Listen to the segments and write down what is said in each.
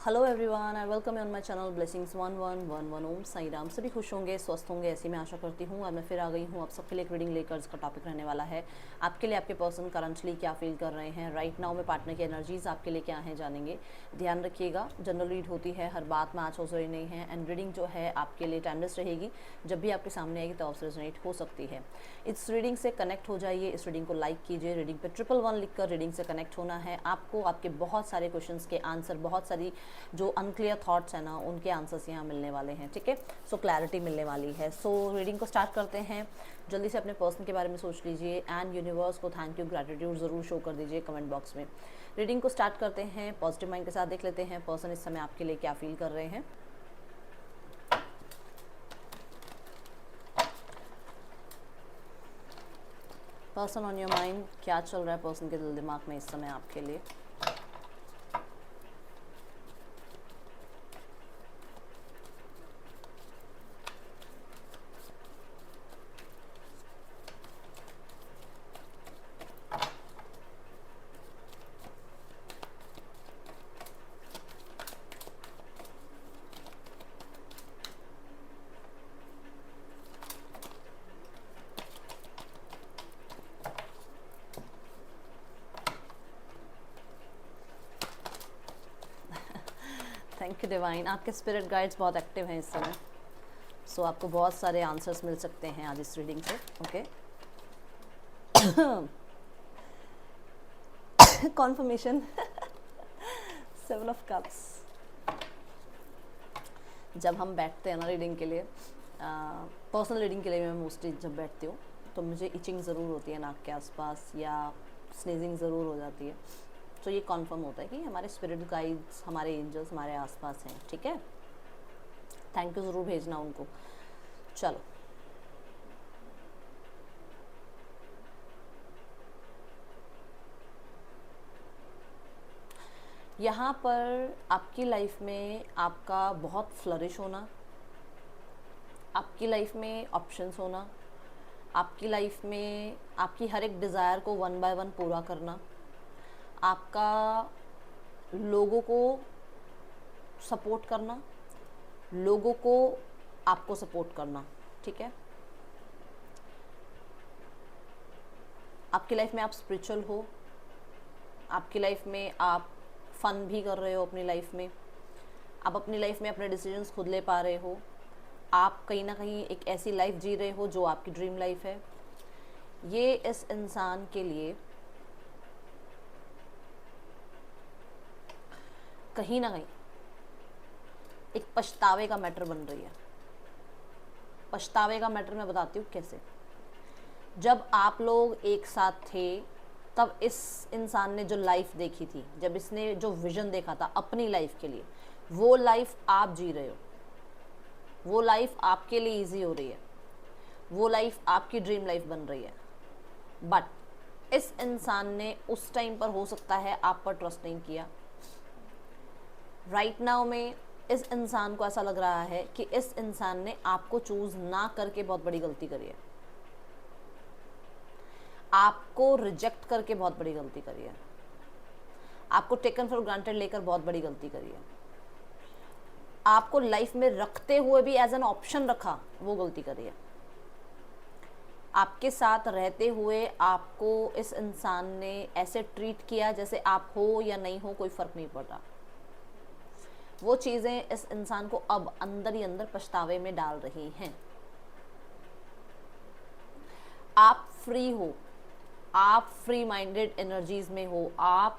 Hello everyone, I welcome you on my channel blessings 1111। ओम साई राम। सभी खुश होंगे, स्वस्थ होंगे, ऐसी मैं आशा करती हूँ। और मैं फिर आ गई हूँ आप सबके लिए एक रीडिंग लेकर। इसका टॉपिक रहने वाला है आपके लिए आपके पर्सन करंटली क्या फील कर रहे हैं राइट नाउ में। पार्टनर की एनर्जीज आपके लिए क्या हैं जानेंगे। ध्यान रखिएगा, जनरल रीड होती है, हर बात में आज हो रही नहीं है। एंड रीडिंग जो है आपके लिए टाइमलेस रहेगी, जब भी आपके सामने आएगी तो आपसे रेजोनेट हो सकती है। इस रीडिंग से कनेक्ट हो जाइए, इस रीडिंग को लाइक कीजिए। रीडिंग पे 111 लिखकर रीडिंग से कनेक्ट होना है आपको। आपके बहुत सारे क्वेश्चंस के आंसर, बहुत सारी जो अनक्लियर थॉट्स हैं ना, उनके आंसर्स यहाँ मिलने वाले हैं। ठीक है, सो क्लैरिटी मिलने वाली है। सो रीडिंग को स्टार्ट करते हैं। जल्दी से अपने पर्सन के बारे में सोच लीजिए एंड यूनिवर्स को थैंक यू, ग्रैटिट्यूड ज़रूर शो कर दीजिए कमेंट बॉक्स में। रीडिंग को स्टार्ट करते हैं, पॉजिटिव माइंड के साथ देख लेते हैं पर्सन इस समय आपके लिए क्या फील कर रहे हैं। पर्सन ऑन योर माइंड, क्या चल रहा है पर्सन के दिल दिमाग में इस समय आपके लिए। थैंक यू डिवाइन, आपके स्पिरिट गाइड्स बहुत एक्टिव हैं इस समय। सो आपको बहुत सारे आंसर्स मिल सकते हैं आज इस रीडिंग से। Okay, conformation 7 of cups. जब हम बैठते हैं ना रीडिंग के लिए, पर्सनल रीडिंग के लिए मैं मोस्टली जब बैठती हूँ तो मुझे इचिंग ज़रूर होती है नाक के आसपास, या स्नीजिंग ज़रूर हो जाती है। तो ये कॉन्फर्म होता है कि हमारे स्पिरिट गाइड्स, हमारे एंजल्स हमारे आसपास हैं। ठीक है, थैंक यू ज़रूर भेजना उनको। चलो, यहाँ पर आपकी लाइफ में आपका बहुत फ्लरिश होना, आपकी लाइफ में ऑप्शंस होना, आपकी लाइफ में आपकी हर एक डिज़ायर को 1 बाय 1 पूरा करना, आपका लोगों को सपोर्ट करना, लोगों को आपको सपोर्ट करना। ठीक है, आपकी लाइफ में आप स्पिरिचुअल हो, आपकी लाइफ में आप फन भी कर रहे हो अपनी लाइफ में, आप अपनी लाइफ में अपने डिसीजंस खुद ले पा रहे हो, आप कहीं ना कहीं एक ऐसी लाइफ जी रहे हो जो आपकी ड्रीम लाइफ है। ये इस इंसान के लिए कहीं ना कहीं एक पछतावे का मैटर बन रही है। पछतावे का मैटर मैं बताती हूँ कैसे। जब आप लोग एक साथ थे तब इस इंसान ने जो लाइफ देखी थी, जब इसने जो विजन देखा था अपनी लाइफ के लिए, वो लाइफ आप जी रहे हो, वो लाइफ आपके लिए इजी हो रही है, वो लाइफ आपकी ड्रीम लाइफ बन रही है। बट इस इंसान ने उस टाइम पर हो सकता है आप पर ट्रस्ट नहीं किया। राइट नाउ में इस इंसान को ऐसा लग रहा है कि इस इंसान ने आपको चूज ना करके बहुत बड़ी गलती करी है, आपको रिजेक्ट करके बहुत बड़ी गलती करी है, आपको टेकन फॉर ग्रांटेड लेकर बहुत बड़ी गलती करी है, आपको लाइफ में रखते हुए भी एज एन ऑप्शन रखा, वो गलती करी है। आपके साथ रहते हुए आपको इस इंसान ने ऐसे ट्रीट किया जैसे आप हो या नहीं हो कोई फर्क नहीं पड़ रहा। वो चीज़ें इस इंसान को अब अंदर ही अंदर पछतावे में डाल रही हैं। आप फ्री हो, आप फ्री माइंडेड एनर्जीज में हो, आप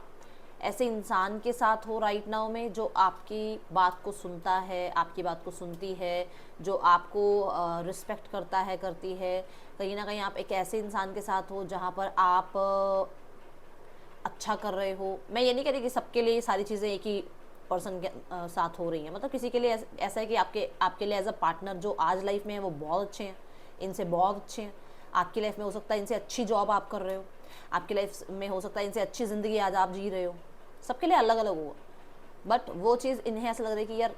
ऐसे इंसान के साथ हो राइट नाउ में जो आपकी बात को सुनता है, आपकी बात को सुनती है, जो आपको रिस्पेक्ट करता है, करती है। कहीं ना कहीं आप एक ऐसे इंसान के साथ हो जहाँ पर आप अच्छा कर रहे हो। मैं ये नहीं कह रही कि सबके लिए सारी चीज़ें एक ही पर्सन के साथ हो रही हैं, मतलब किसी के लिए ऐसा है कि आपके लिए एज अ पार्टनर जो आज लाइफ में है वो बहुत अच्छे हैं, इनसे बहुत अच्छे हैं। आपकी लाइफ में हो सकता है इनसे अच्छी जॉब आप कर रहे हो, आपकी लाइफ में हो सकता है इनसे अच्छी ज़िंदगी आज आप जी रहे हो। सबके लिए अलग अलग होगा, बट वो चीज़ इन्हें ऐसा लग रहा है कि यार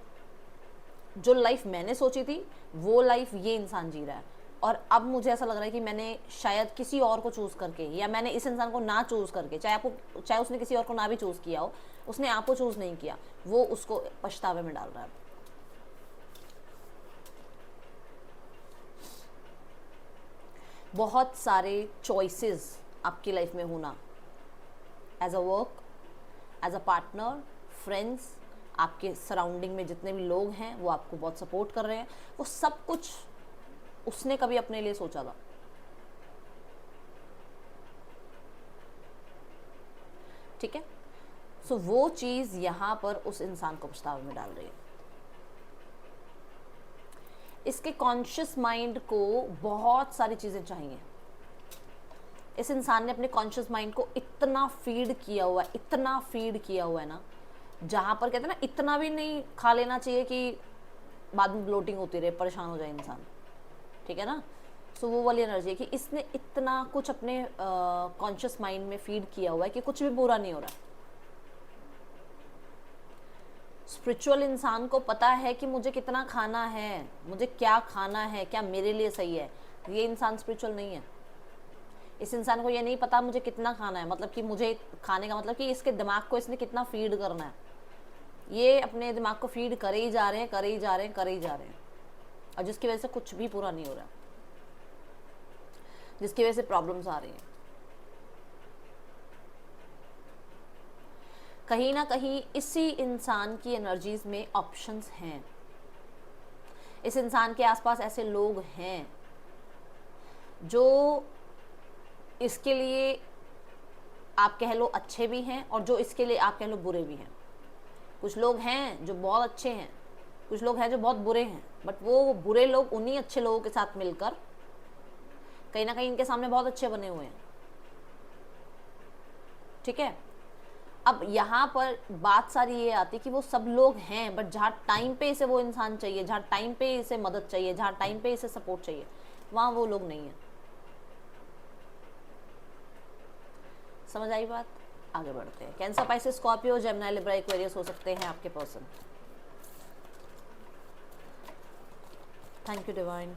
जो लाइफ मैंने सोची थी वो लाइफ ये इंसान जी रहा है। और अब मुझे ऐसा लग रहा है कि मैंने शायद किसी और को चूज़ करके, या मैंने इस इंसान को ना चूज़ करके, चाहे उसने किसी और को ना भी चूज़ किया हो, उसने आपको चूज़ नहीं किया, वो उसको पछतावे में डाल रहा है। बहुत सारे चॉइसेस आपकी लाइफ में होना, as a work, as a partner, friends, आपके सराउंडिंग में जितने भी लोग हैं वो आपको बहुत सपोर्ट कर रहे हैं, वो सब कुछ उसने कभी अपने लिए सोचा था। ठीक है, सो वो चीज़ यहाँ पर उस इंसान को पछतावे में डाल रही है। इसके कॉन्शियस माइंड को बहुत सारी चीज़ें चाहिए। इस इंसान ने अपने कॉन्शियस माइंड को इतना फीड किया हुआ है, इतना फीड किया हुआ है ना, जहाँ पर कहते हैं ना, इतना भी नहीं खा लेना चाहिए कि बाद में ब्लोटिंग होती रहे, परेशान हो जाए इंसान। ठीक है ना, सो वो वाली एनर्जी है कि इसने इतना कुछ अपने कॉन्शियस माइंड में फीड किया हुआ है कि कुछ भी बुरा नहीं हो रहा है। स्पिरिचुअल इंसान को पता है कि मुझे कितना खाना है, मुझे क्या खाना है, क्या मेरे लिए सही है। ये इंसान स्पिरिचुअल नहीं है। इस इंसान को ये नहीं पता मुझे कितना खाना है, मतलब कि मुझे खाने का मतलब कि इसके दिमाग को इसने कितना फीड करना है। ये अपने दिमाग को फीड करे ही जा रहे हैं, करे ही जा रहे हैं, करे ही जा रहे हैं, और जिसकी वजह से कुछ भी पूरा नहीं हो रहा, जिसकी वजह से प्रॉब्लम्स आ रही हैं। कहीं ना कहीं इसी इंसान की एनर्जीज में ऑप्शंस हैं। इस इंसान के आसपास ऐसे लोग हैं जो इसके लिए आप कह लो अच्छे भी हैं, और जो इसके लिए आप कह लो बुरे भी हैं। कुछ लोग हैं जो बहुत अच्छे हैं, कुछ लोग हैं जो बहुत बुरे हैं, बट वो बुरे लोग उन्हीं अच्छे लोगों के साथ मिलकर कहीं ना कहीं इनके सामने बहुत अच्छे बने हुए हैं। ठीक है, अब यहाँ पर बात सारी ये आती कि वो सब लोग हैं, बट जहाँ टाइम पे इसे वो इंसान चाहिए, जहाँ टाइम पे इसे मदद चाहिए, जहाँ टाइम पे इसे सपोर्ट चाहिए, वहाँ वो लोग नहीं है। समझ आई बात? आगे बढ़ते हैं। Cancer, Pisces, Scorpio, Gemini, Libra, Aquarius हो सकते हैं आपके person. Thank you divine.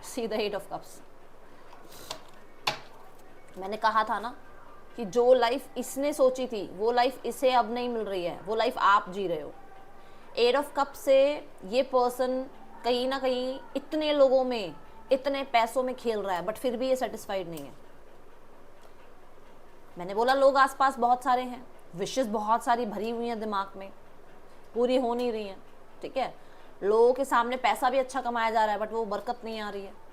See the 8 of cups. मैंने कहा था ना कि जो लाइफ इसने सोची थी वो लाइफ इसे अब नहीं मिल रही है, वो लाइफ आप जी रहे हो। 8 ऑफ कप से ये पर्सन कहीं ना कहीं इतने लोगों में, इतने पैसों में खेल रहा है, बट फिर भी ये सेटिस्फाइड नहीं है। मैंने बोला लोग आसपास बहुत सारे हैं, विशेष बहुत सारी भरी हुई हैं दिमाग में, पूरी हो नहीं रही हैं। ठीक है, लोगों के सामने पैसा भी अच्छा कमाया जा रहा है, बट वो बरकत नहीं आ रही है।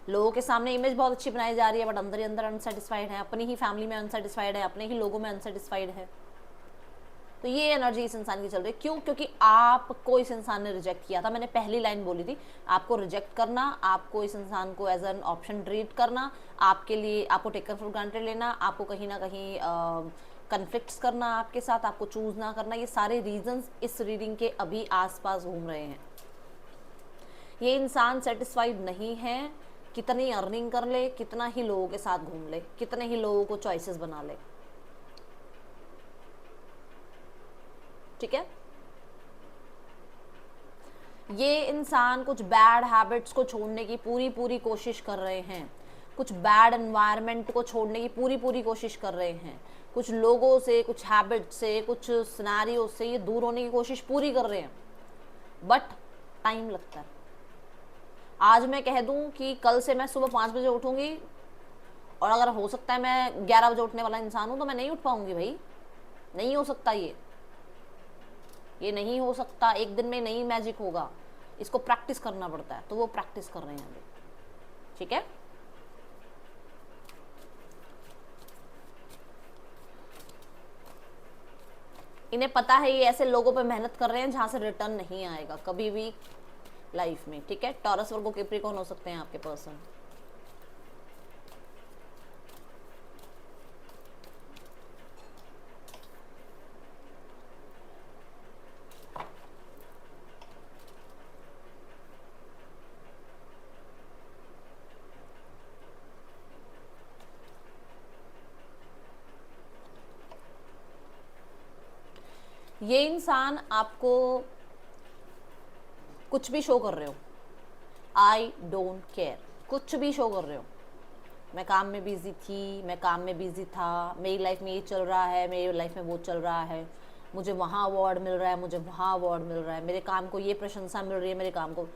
लोगों के सामने इमेज बहुत अच्छी बनाई जा रही है, बट अंदर ही अंदर अनसेटिस्फाइड है, अपनी ही फैमिली में अनसेटिस्फाइड है, अपने ही लोगों में अनसेटिस्फाइड है। तो ये एनर्जी इस इंसान की चल रही है। क्यों? क्योंकि आपको इस इंसान ने रिजेक्ट किया था। मैंने पहली लाइन बोली थी, आपको रिजेक्ट करना, आपको इस इंसान को एज एन ऑप्शन ट्रीट करना, आपके लिए आपको टेकन फॉर ग्रांटेड लेना, आपको कहीं ना कहीं कन्फ्लिक्ट्स करना आपके साथ, आपको चूज ना करना, ये सारे रीजंस इस रीडिंग के अभी आसपास घूम रहे हैं। ये इंसान सेटिस्फाइड नहीं है, कितनी अर्निंग कर ले, कितना ही लोगों के साथ घूम ले, कितने ही लोगों को चॉइसेस बना ले। ठीक है, ये इंसान कुछ बैड हैबिट्स को छोड़ने की पूरी कोशिश कर रहे हैं, कुछ बैड एनवायरनमेंट को छोड़ने की पूरी कोशिश कर रहे हैं, कुछ लोगों से, कुछ हैबिट से, कुछ सिनेरियो से ये दूर होने की कोशिश पूरी कर रहे हैं, बट टाइम लगता है। आज मैं कह दूं कि कल से मैं सुबह 5 बजे उठूंगी, और अगर हो सकता है मैं 11 बजे उठने वाला इंसान हूं, तो मैं नहीं उठ पाऊंगी भाई, नहीं हो सकता ये नहीं हो सकता, एक दिन में नहीं मैजिक होगा, इसको प्रैक्टिस करना पड़ता है। तो वो प्रैक्टिस कर रहे हैं अभी। ठीक है, इन्हें पता है ये ऐसे लोगों पे मेहनत कर रहे हैं जहां से रिटर्न नहीं आएगा कभी भी लाइफ में। ठीक है, टॉरस, वर्गो, कैप्रिकॉर्न हो सकते हैं आपके पर्सन। ये इंसान आपको कुछ भी शो कर रहे हो, आई डोंट केयर, कुछ भी शो कर रहे हो, मैं काम में बिजी थी, मैं काम में बिजी था, मेरी लाइफ में ये चल रहा है, मेरी लाइफ में वो चल रहा है, मुझे वहाँ अवार्ड मिल रहा है, मुझे वहाँ अवार्ड मिल रहा है, मेरे काम को ये प्रशंसा मिल रही है, मेरे काम को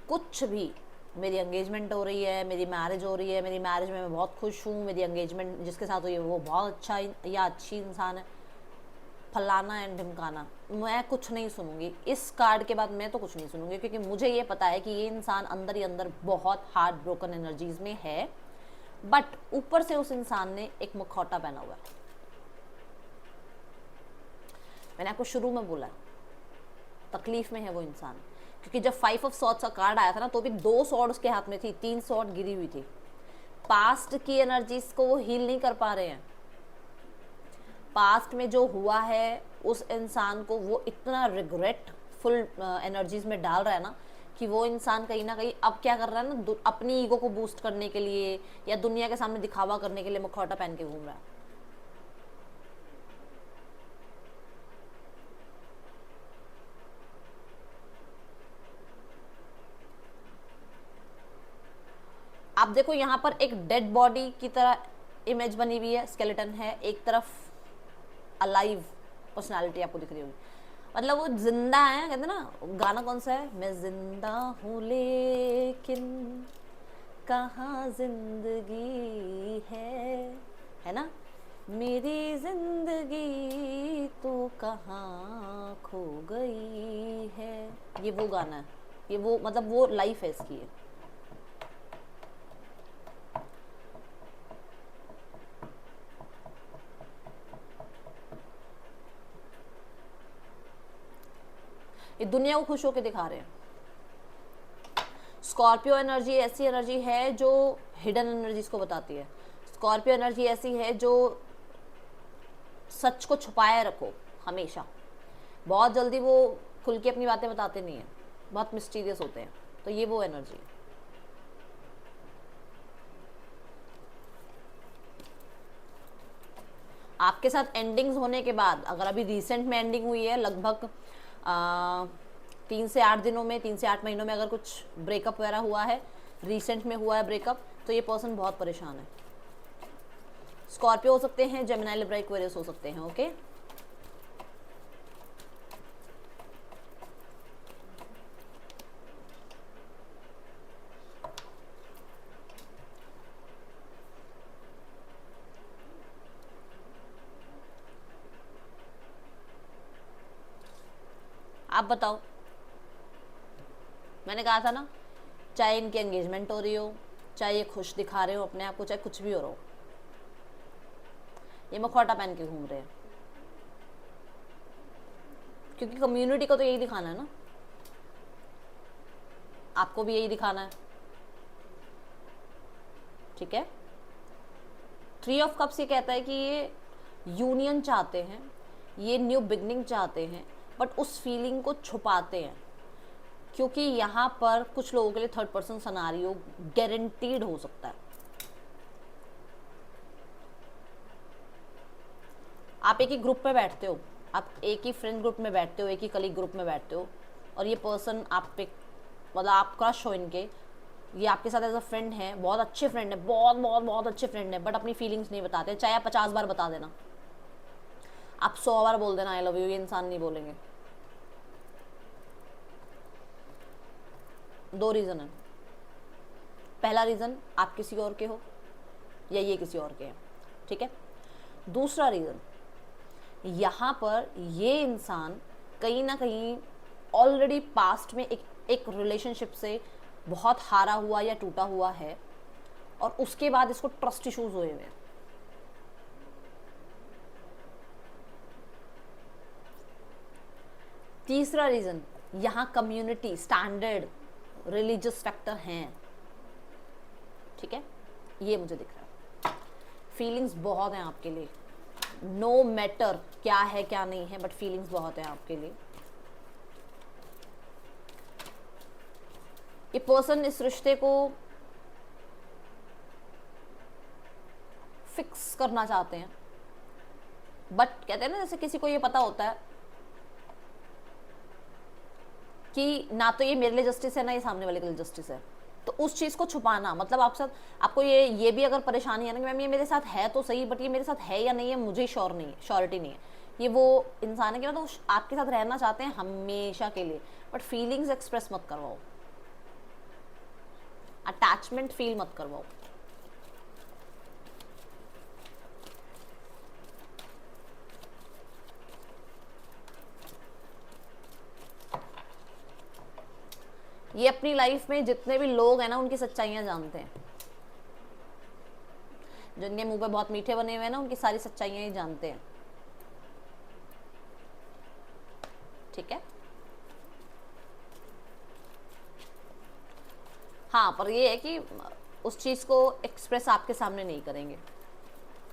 कुछ भी, मेरी एंगेजमेंट हो रही है, मेरी मैरिज हो रही है, मेरी मैरिज में मैं बहुत खुश हूँ, मेरी एंगेजमेंट जिसके साथ हुई है वो बहुत अच्छा या अच्छी इंसान है, फलाना एंड ढिमकाना, मैं कुछ नहीं सुनूंगी इस कार्ड के बाद, मैं तो कुछ नहीं सुनूंगी, क्योंकि मुझे ये पता है कि ये इंसान अंदर ही अंदर बहुत हार्ट ब्रोकन एनर्जीज में है, बट ऊपर से उस इंसान ने एक मुखौटा पहना हुआ है। मैंने आपको शुरू में बोला, तकलीफ में है वो इंसान, क्योंकि जब 5 ऑफ सॉर्ड्स का कार्ड आया था ना, तो भी 2 सॉर्ड उसके हाथ में थी, 3 सॉर्ड गिरी हुई थी। पास्ट की एनर्जीज को वो हील नहीं कर पा रहे हैं, पास्ट में जो हुआ है उस इंसान को वो इतना रिग्रेटफुल एनर्जीज में डाल रहा है ना, कि वो इंसान कहीं ना कहीं अब क्या कर रहा है ना, अपनी ईगो को बूस्ट करने के लिए या दुनिया के सामने दिखावा करने के लिए मुखौटा पहन के घूम रहा है। आप देखो यहाँ पर एक डेड बॉडी की तरह इमेज बनी हुई है, स्केलेटन है, एक तरफ अलाइव पर्सनालिटी आपको दिख रही होगी, मतलब वो जिंदा है, कहते ना गाना कौन सा है, मैं जिंदा हूँ लेकिन कहाँ जिंदगी है ना, मेरी जिंदगी तो कहाँ खो गई है, ये वो गाना है, ये वो मतलब वो लाइफ है इसकी है। ये दुनिया को खुश होकर दिखा रहे हैं। स्कॉर्पियो एनर्जी ऐसी एनर्जी है जो हिडन एनर्जीज को बताती है। स्कॉर्पियो एनर्जी ऐसी है जो सच को छुपाए रखो हमेशा, बहुत जल्दी वो खुल के अपनी बातें बताते नहीं है, बहुत मिस्टीरियस होते हैं, तो ये वो एनर्जी है। आपके साथ एंडिंग्स होने के बाद, अगर अभी रिसेंट में एंडिंग हुई है, लगभग 3 से 8 दिनों में, 3 से 8 महीनों में अगर कुछ ब्रेकअप वगैरह हुआ है, रिसेंट में हुआ है ब्रेकअप, तो ये पर्सन बहुत परेशान है। स्कॉर्पियो हो सकते हैं, जेमिनी, लिब्रा, एक्वेरियस हो सकते हैं। ओके, आप बताओ, मैंने कहा था ना, चाहे इनकी एंगेजमेंट हो रही हो, चाहे ये खुश दिखा रहे हो अपने आप को, चाहे कुछ भी हो रहा हो, ये मुखौटा पहन के घूम रहे हैं, क्योंकि कम्युनिटी को तो यही दिखाना है ना, आपको भी यही दिखाना है। ठीक है, 3 ऑफ कप्स ये कहता है कि ये यूनियन चाहते हैं, ये न्यू बिगनिंग चाहते हैं, बट उस फीलिंग को छुपाते हैं, क्योंकि यहाँ पर कुछ लोगों के लिए थर्ड पर्सन सिनेरियो गारंटीड हो सकता है। आप एक ही ग्रुप में बैठते हो, आप एक ही फ्रेंड ग्रुप में बैठते हो, एक ही कलीग ग्रुप में बैठते हो, और ये पर्सन आप पे, मतलब आप क्रश हो इनके, ये आपके साथ एज अ फ्रेंड है, बहुत अच्छे फ्रेंड है, बहुत बहुत बहुत अच्छे फ्रेंड है, बट अपनी फीलिंग्स नहीं बताते। चाहे आप 50 बार बता देना, आप 100 बार बोल देना आई लव यू, ये इंसान नहीं बोलेंगे। 2 रीज़न है। पहला रीज़न, आप किसी और के हो या ये किसी और के हैं। ठीक है, दूसरा रीज़न, यहाँ पर ये इंसान कहीं ना कहीं ऑलरेडी पास्ट में एक रिलेशनशिप से बहुत हारा हुआ या टूटा हुआ है, और उसके बाद इसको ट्रस्ट इश्यूज हुए हुए हैं। तीसरा रीज़न, यहाँ कम्युनिटी, स्टैंडर्ड, रिलीजियस फैक्टर हैं। ठीक है, ये मुझे दिख रहा है। फीलिंग्स बहुत हैं आपके लिए, नो मैटर क्या है क्या नहीं है, बट फीलिंग्स बहुत हैं आपके लिए। ये पर्सन इस रिश्ते को फिक्स करना चाहते हैं, बट कहते हैं ना, जैसे किसी को ये पता होता है कि ना तो ये मेरे लिए जस्टिस है ना ये सामने वाले के लिए जस्टिस है। तो उस चीज़ को छुपाना, मतलब आप साथ आपको ये भी अगर परेशानी है ना कि मैम ये मेरे साथ है तो सही, बट ये मेरे साथ है या नहीं है मुझे श्योर नहीं है, श्योरिटी नहीं है। ये वो इंसान है कि ना तो आपके साथ रहना चाहते हैं हमेशा के लिए, बट फीलिंग्स एक्सप्रेस मत करवाओ, अटैचमेंट फील मत करवाओ। ये अपनी लाइफ में जितने भी लोग हैं ना उनकी सच्चाइयां जानते हैं, जिनके मुंह पे बहुत मीठे बने हुए हैं ना उनकी सारी सच्चाइयां ही जानते हैं, ठीक है। हाँ, पर ये है कि उस चीज़ को एक्सप्रेस आपके सामने नहीं करेंगे,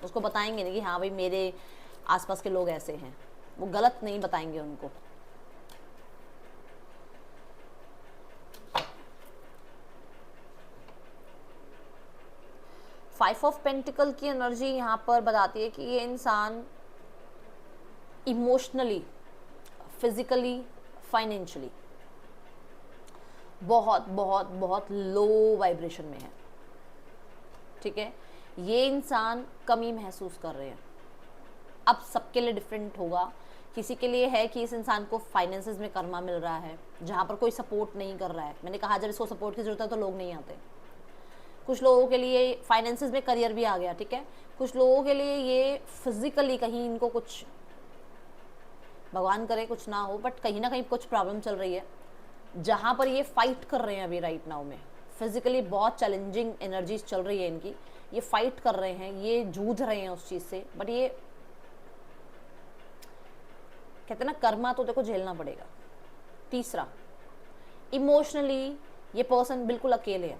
उसको बताएंगे नहीं कि हाँ भाई मेरे आसपास के लोग ऐसे हैं, वो गलत नहीं बताएंगे उनको। फाइव ऑफ पेंटिकल की एनर्जी यहाँ पर बताती है कि ये इंसान इमोशनली, फिजिकली, फाइनेंशियली बहुत बहुत बहुत लो वाइब्रेशन में है, ठीक है। ये इंसान कमी महसूस कर रहे हैं। अब सबके लिए डिफरेंट होगा, किसी के लिए है कि इस इंसान को फाइनेंसेस में कर्मा मिल रहा है जहाँ पर कोई सपोर्ट नहीं कर रहा है। मैंने कहा जब इसको सपोर्ट की जरूरत है तो लोग नहीं आते। कुछ लोगों के लिए फाइनेंसेस में करियर भी आ गया, ठीक है। कुछ लोगों के लिए ये फिजिकली कहीं इनको कुछ, भगवान करे कुछ ना हो, बट कहीं ना कहीं कुछ प्रॉब्लम चल रही है जहाँ पर ये फाइट कर रहे हैं अभी राइट नाउ में। फिजिकली बहुत चैलेंजिंग एनर्जीज चल रही है इनकी, ये फाइट कर रहे हैं, ये जूझ रहे हैं उस चीज़ से, बट ये कहते हैं ना कर्मा तो देखो झेलना पड़ेगा। तीसरा, इमोशनली ये पर्सन बिल्कुल अकेले है।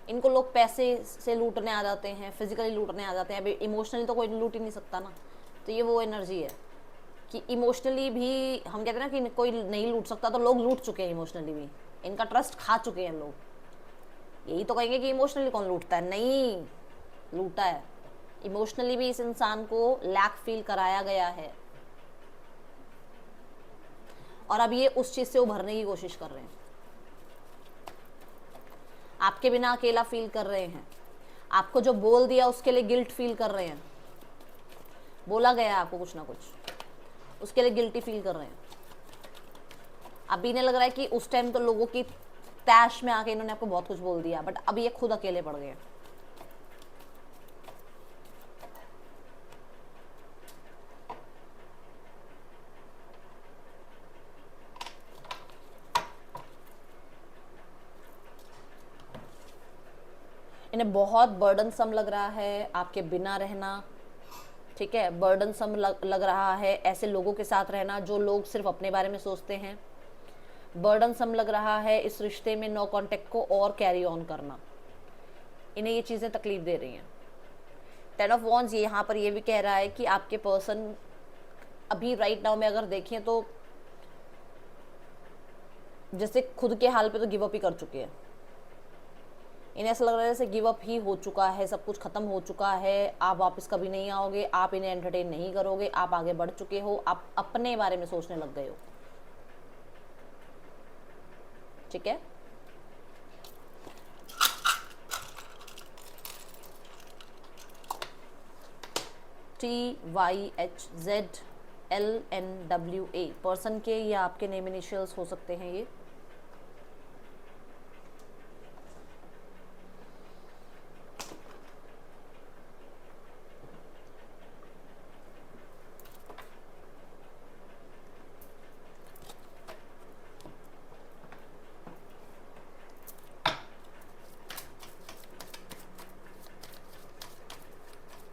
इनको लोग पैसे से लूटने आ जाते हैं, फिजिकली लूटने आ जाते हैं, अभी इमोशनली तो कोई लूट ही नहीं सकता ना। तो ये वो एनर्जी है कि इमोशनली भी हम कहते हैं ना कि कोई नहीं लूट सकता, तो लोग लूट चुके हैं इमोशनली भी, इनका ट्रस्ट खा चुके हैं लोग। यही तो कहेंगे कि इमोशनली कौन लूटता है, नहीं लूटा है, इमोशनली भी इस इंसान को लैक फील कराया गया है और अब ये उस चीज़ से उभरने की कोशिश कर रहे हैं। आपके बिना अकेला फील कर रहे हैं, आपको जो बोल दिया उसके लिए गिल्ट फील कर रहे हैं, बोला गया आपको कुछ ना कुछ, उसके लिए गिल्टी फील कर रहे हैं। अभी इन्हें लग रहा है कि उस टाइम तो लोगों की तैश में आके इन्होंने आपको बहुत कुछ बोल दिया, बट अब ये खुद अकेले पड़ गए हैं। इन्हें बहुत बर्डनसम लग रहा है आपके बिना रहना, ठीक है। बर्डनसम लग रहा है ऐसे लोगों के साथ रहना जो लोग सिर्फ अपने बारे में सोचते हैं। बर्डनसम लग रहा है इस रिश्ते में नो कांटेक्ट को और कैरी ऑन करना। इन्हें ये चीज़ें तकलीफ दे रही हैं। 10 ऑफ वॉन्ड्स ये यहाँ पर ये भी कह रहा है कि आपके पर्सन अभी राइट नाउ में अगर देखें तो जैसे खुद के हाल पे तो गिव अप ही कर चुके हैं। इन्हें ऐसा लग रहा है जैसे गिव अप ही हो चुका है, सब कुछ ख़त्म हो चुका है, आप वापस कभी नहीं आओगे, आप इन्हें एंटरटेन नहीं करोगे, आप आगे बढ़ चुके हो, आप अपने बारे में सोचने लग गए हो, ठीक है। TYHZLNWA पर्सन के या आपके नेम इनिशियल्स हो सकते हैं ये।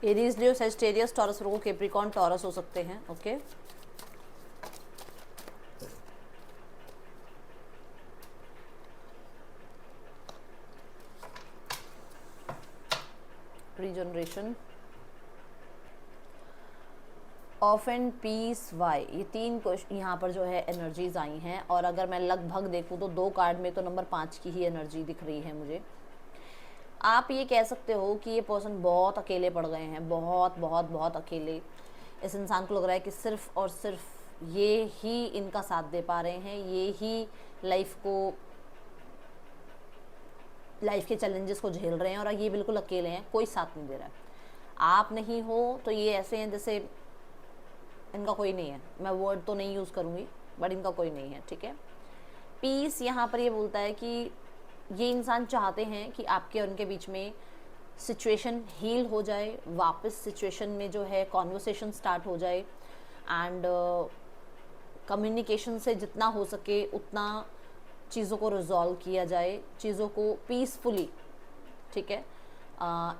Aries, Leo, Sagittarius, Taurus, Virgo, Capricorn, Taurus हो सकते हैं, okay. Regeneration, off and peace, Y, ये तीन क्वेश्चन यहाँ पर जो है एनर्जीज आई हैं। और अगर मैं लगभग देखूँ तो 2 कार्ड में तो नंबर 5 की ही एनर्जी दिख रही है मुझे। आप ये कह सकते हो कि ये पर्सन बहुत अकेले पड़ गए हैं, बहुत बहुत बहुत अकेले। इस इंसान को लग रहा है कि सिर्फ और सिर्फ ये ही इनका साथ दे पा रहे हैं, ये ही लाइफ के चैलेंजेस को झेल रहे हैं, और ये बिल्कुल अकेले हैं, कोई साथ नहीं दे रहा है। आप नहीं हो तो ये ऐसे हैं जैसे इनका कोई नहीं है। मैं वर्ड तो नहीं यूज़ करूँगी, बट इनका कोई नहीं है, ठीक है। पीस यहाँ पर ये बोलता है कि ये इंसान चाहते हैं कि आपके और उनके बीच में सिचुएशन हील हो जाए, वापस सिचुएशन में जो है कॉन्वर्सेशन स्टार्ट हो जाए, एंड कम्युनिकेशन से जितना हो सके उतना चीज़ों को रिजॉल्व किया जाए, चीज़ों को पीसफुली, ठीक है।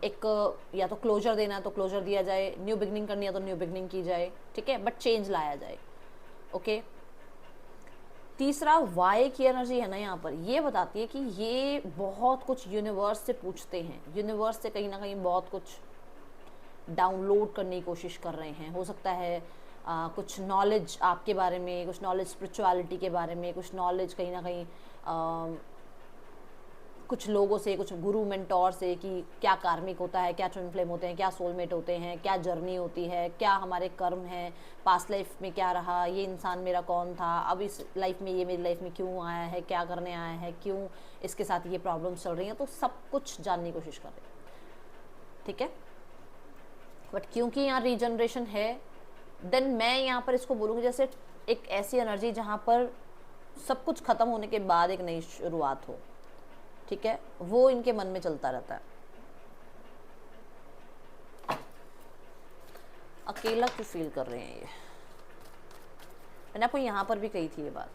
एक या तो क्लोजर देना है तो क्लोजर दिया जाए, न्यू बिगनिंग करनी है तो न्यू बिगनिंग की जाए, ठीक है, बट चेंज लाया जाए, ओके। तीसरा वाई की एनर्जी है ना यहाँ पर, ये बताती है कि ये बहुत कुछ यूनिवर्स से पूछते हैं, यूनिवर्स से कहीं ना कहीं बहुत कुछ डाउनलोड करने की कोशिश कर रहे हैं। हो सकता है कुछ नॉलेज आपके बारे में, कुछ नॉलेज स्पिरिचुअलिटी के बारे में, कुछ नॉलेज कहीं ना कहीं कुछ लोगों से, कुछ गुरु मेंटोर से, कि क्या कार्मिक होता है, क्या ट्विन फ्लेम होते हैं, क्या सोलमेट होते हैं, क्या जर्नी होती है, क्या हमारे कर्म हैं, पास्ट लाइफ में क्या रहा, ये इंसान मेरा कौन था, अब इस लाइफ में ये मेरी लाइफ में क्यों आया है, क्या करने आया है, क्यों इसके साथ ये प्रॉब्लम्स चल रही हैं, तो सब कुछ जानने की कोशिश कर रहे हैं, ठीक है। बट क्योंकि यहाँ रीजनरेशन है, देन मैं यहाँ पर इसको बोलूँगी जैसे एक ऐसी एनर्जी जहाँ पर सब कुछ ख़त्म होने के बाद एक नई शुरुआत हो, ठीक है, वो इनके मन में चलता रहता है। अकेला क्यों फील कर रहे हैं ये, मैंने आपको यहाँ पर भी कही थी ये बात।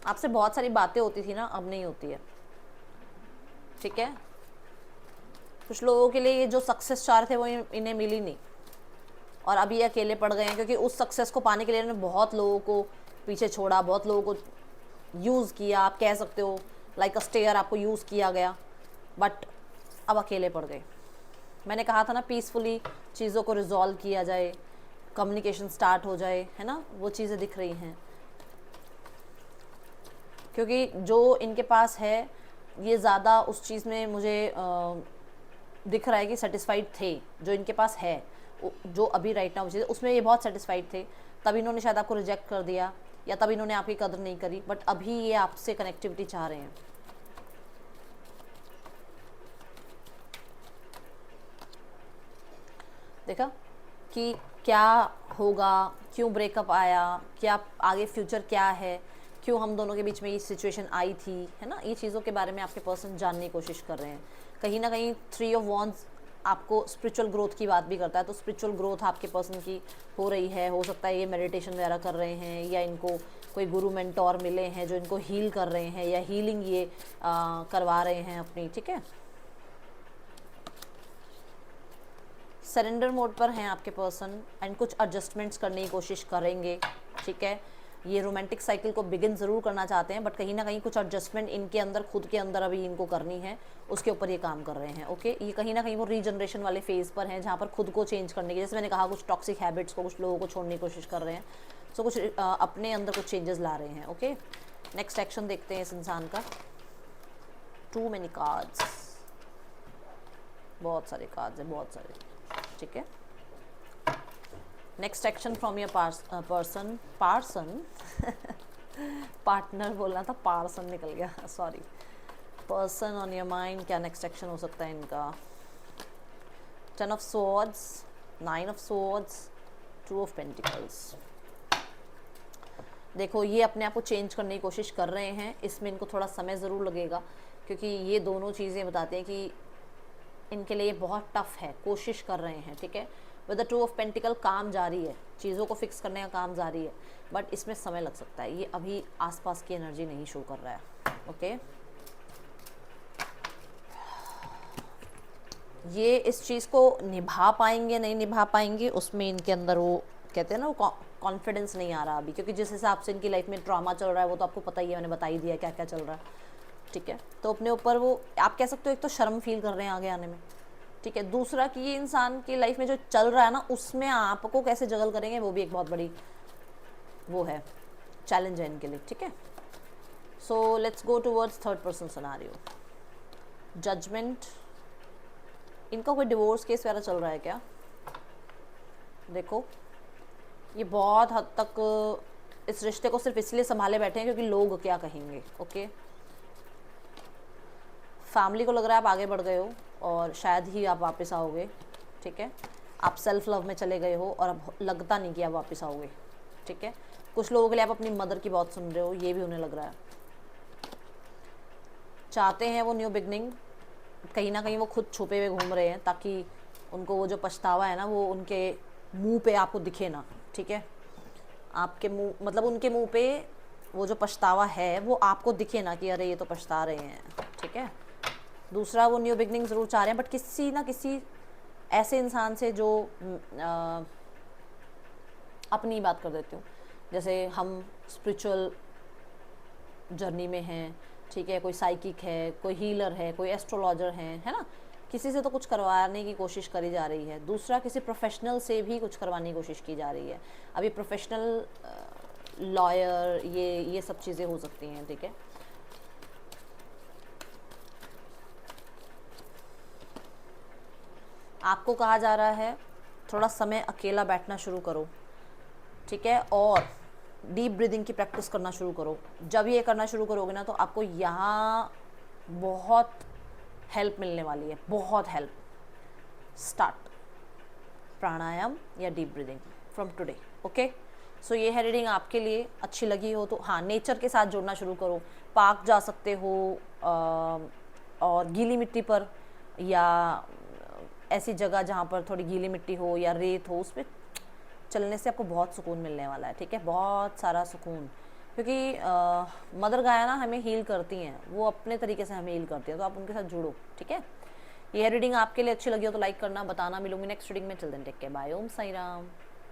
आपसे बहुत सारी बातें होती थी ना, अब नहीं होती है, ठीक है। कुछ लोगों के लिए ये जो सक्सेस चाह रहे थे वो इन्हें मिली नहीं, और अभी ये अकेले पड़ गए हैं, क्योंकि उस सक्सेस को पाने के लिए इन्होंने बहुत लोगों को पीछे छोड़ा, बहुत लोगों को यूज़ किया, आप कह सकते हो लाइक अ स्टेयर आपको यूज़ किया गया, बट अब अकेले पड़ गए। मैंने कहा था ना, पीसफुली चीज़ों को रिजॉल्व किया जाए, कम्युनिकेशन स्टार्ट हो जाए, है ना, वो चीज़ें दिख रही हैं। क्योंकि जो इनके पास है ये ज़्यादा उस चीज़ में मुझे दिख रहा है कि सेटिस्फाइड थे, जो इनके पास है, जो अभी राइट नाउ चीज़ उसमें ये बहुत सेटिस्फाइड थे, तब इन्होंने शायद आपको रिजेक्ट कर दिया, या तब इन्होंने आपकी कदर नहीं करी, बट अभी ये आपसे कनेक्टिविटी चाह रहे हैं। देखा कि क्या होगा, क्यों ब्रेकअप आया, क्या आगे फ्यूचर क्या है, क्यों हम दोनों के बीच में ये सिचुएशन आई थी, है ना, ये चीज़ों के बारे में आपके पर्सन जानने की कोशिश कर रहे हैं। कहीं ना कहीं 3 ऑफ वॉन्ड्स आपको स्पिरिचुअल ग्रोथ की बात भी करता है, तो स्पिरिचुअल ग्रोथ आपके पर्सन की हो रही है। हो सकता है ये मेडिटेशन वगैरह कर रहे हैं, या इनको कोई गुरु मेंटोर मिले हैं जो इनको हील कर रहे हैं, या हीलिंग ये करवा रहे हैं अपनी, ठीक है। सरेंडर मोड पर हैं आपके पर्सन, एंड कुछ एडजस्टमेंट्स करने की कोशिश करेंगे, ठीक है। ये रोमांटिक साइकिल को बिगिन ज़रूर करना चाहते हैं, बट कहीं ना कहीं कुछ एडजस्टमेंट इनके अंदर, खुद के अंदर अभी इनको करनी है, उसके ऊपर ये काम कर रहे हैं, ओके। ये कहीं ना कहीं वो रीजनरेशन वाले फेज़ पर हैं, जहाँ पर खुद को चेंज करने की, जैसे मैंने कहा, कुछ टॉक्सिक हैबिट्स को, कुछ लोगों को छोड़ने की कोशिश कर रहे हैं, सो कुछ अपने अंदर कुछ चेंजेस ला रहे हैं, ओके। नेक्स्ट एक्शन देखते हैं इस इंसान का। टू मेनी कार्ड्स, बहुत सारे कार्ड्स हैं, बहुत सारे, ठीक है। Next action from your person, partner बोलना था, पार्सन निकल गया, sorry. Person on your mind, क्या नेक्स्ट एक्शन हो सकता है इनका। 10 of swords, 9 of swords, 2 of pentacles. देखो ये अपने आप को चेंज करने की कोशिश कर रहे हैं, इसमें इनको थोड़ा समय ज़रूर लगेगा, क्योंकि ये दोनों चीज़ें बताते हैं कि इनके लिए बहुत टफ है, कोशिश कर रहे हैं, ठीक है। विद द 2 ऑफ पेंटिकल काम जारी है, चीज़ों को फिक्स करने का काम जारी है, बट इसमें समय लग सकता है। ये अभी आसपास की एनर्जी नहीं शो कर रहा है, ओके। ये इस चीज़ को निभा पाएंगे नहीं निभा पाएंगे, उसमें इनके अंदर वो कहते हैं ना, वो कॉन्फिडेंस नहीं आ रहा अभी, क्योंकि जिस हिसाब से इनकी लाइफ में ट्रॉमा चल रहा है वो तो आपको पता ही है, मैंने बता ही दिया क्या क्या चल रहा है, ठीक है। तो अपने ऊपर वो आप कह सकते हो, एक तो शर्म फील कर रहे हैं आगे आने में, ठीक है। दूसरा कि ये इंसान की लाइफ में जो चल रहा है ना, उसमें आपको कैसे जगल करेंगे, वो भी एक बहुत बड़ी वो है, चैलेंज है इनके लिए, ठीक है। So let's go towards third person scenario. Judgment, इनका कोई डिवोर्स केस वगैरह चल रहा है क्या? देखो ये बहुत हद तक इस रिश्ते को सिर्फ इसलिए संभाले बैठे हैं क्योंकि लोग क्या कहेंगे। ओके, फैमिली को लग रहा है आप आगे बढ़ गए हो और शायद ही आप वापस आओगे। ठीक है, आप सेल्फ लव में चले गए हो और अब लगता नहीं कि आप वापस आओगे। ठीक है, कुछ लोगों के लिए आप अपनी मदर की बात सुन रहे हो, ये भी उन्हें लग रहा है। चाहते हैं वो न्यू बिगनिंग, कहीं ना कहीं वो खुद छुपे हुए घूम रहे हैं ताकि उनको वो जो पछतावा है ना वो उनके मुंह पे आपको दिखे ना। ठीक है, आपके मुंह मतलब उनके मुंह पे वो जो पछतावा है वो आपको दिखे ना कि अरे ये तो पछता रहे हैं। ठीक है, दूसरा वो न्यू बिगनिंग ज़रूर चाह रहे हैं बट किसी ना किसी ऐसे इंसान से जो अपनी बात कर देती हूँ, जैसे हम स्पिरिचुअल जर्नी में हैं। ठीक है, कोई साइकिक है, कोई हीलर है, कोई एस्ट्रोलॉजर है ना, किसी से तो कुछ करवाने की कोशिश करी जा रही है। दूसरा किसी प्रोफेशनल से भी कुछ करवाने की कोशिश की जा रही है। अभी प्रोफेशनल लॉयर ये सब चीज़ें हो सकती हैं। ठीक है, आपको कहा जा रहा है थोड़ा समय अकेला बैठना शुरू करो। ठीक है, और डीप ब्रीदिंग की प्रैक्टिस करना शुरू करो। जब ये करना शुरू करोगे ना तो आपको यहाँ बहुत हेल्प मिलने वाली है, बहुत हेल्प। स्टार्ट प्राणायाम या deep breathing from today. Okay, so ये है रीडिंग आपके लिए। अच्छी लगी हो तो हाँ, नेचर के साथ जुड़ना शुरू करो। पार्क जा सकते हो और गीली मिट्टी पर, या ऐसी जगह जहाँ पर थोड़ी गीली मिट्टी हो या रेत हो, उस पर चलने से आपको बहुत सुकून मिलने वाला है। ठीक है, बहुत सारा सुकून, क्योंकि मदर गाय ना हमें हील करती हैं, वो अपने तरीके से हमें हील करती हैं, तो आप उनके साथ जुड़ो। ठीक है, ये रीडिंग आपके लिए अच्छी लगी हो तो लाइक करना, बताना। मिलूंगी नेक्स्ट रीडिंग में। चल देन टेक केयर, बाय, ओम साई राम।